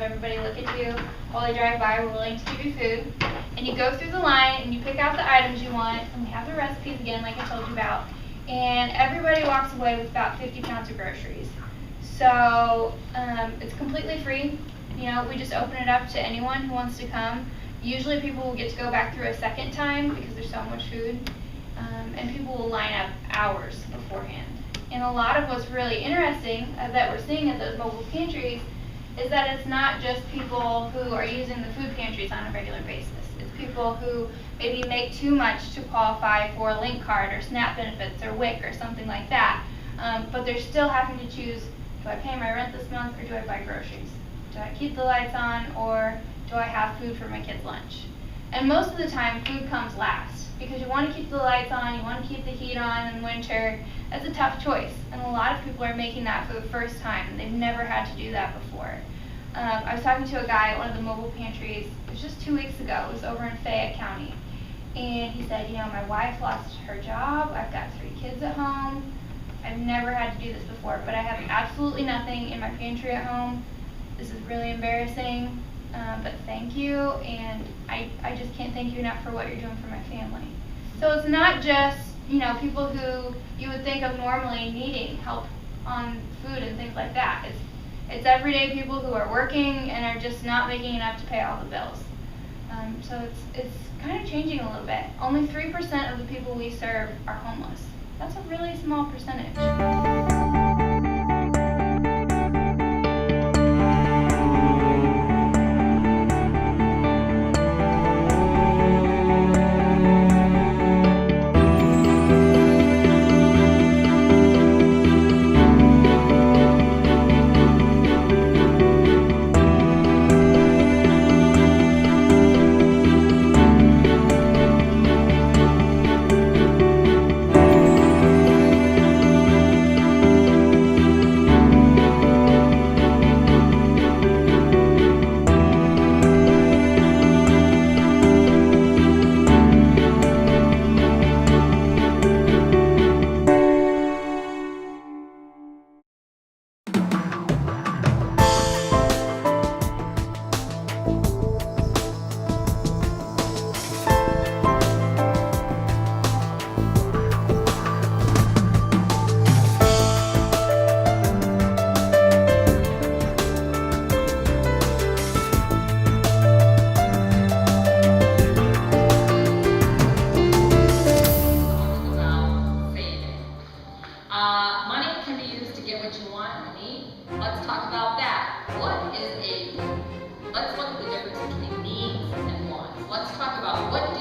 everybody look at you while they drive by, we're willing to give you food. And you go through the line and you pick out the items you want, and we have the recipes again like I told you about. And everybody walks away with about 50 pounds of groceries. So it's completely free. You know, we just open it up to anyone who wants to come. Usually people will get to go back through a second time because there's so much food. And people will line up hours beforehand. And a lot of what's really interesting that we're seeing at those mobile pantries is that it's not just people who are using the food pantries on a regular basis. It's people who maybe make too much to qualify for a link card or SNAP benefits or WIC or something like that. But they're still having to choose, do I pay my rent this month or do I buy groceries? Do I keep the lights on or do I have food for my kids' lunch? And most of the time food comes last because you want to keep the lights on, you want to keep the heat on in winter. That's a tough choice, and a lot of people are making that for the first time. They've never had to do that before. I was talking to a guy at one of the mobile pantries, it was just 2 weeks ago, it was over in Fayette County, and he said, you know, my wife lost her job, I've got 3 kids at home, I've never had to do this before, but I have absolutely nothing in my pantry at home. This is really embarrassing, but thank you, and I just can't thank you enough for what you're doing for my family. So it's not just, you know, people who you would think of normally needing help on food and things like that. It's everyday people who are working and are just not making enough to pay all the bills. So it's kind of changing a little bit. Only 3% of the people we serve are homeless. That's a really small percentage. Money can be used to get what you want and need. Let's talk about that. What is a, let's look at the difference between needs and wants. Let's talk about what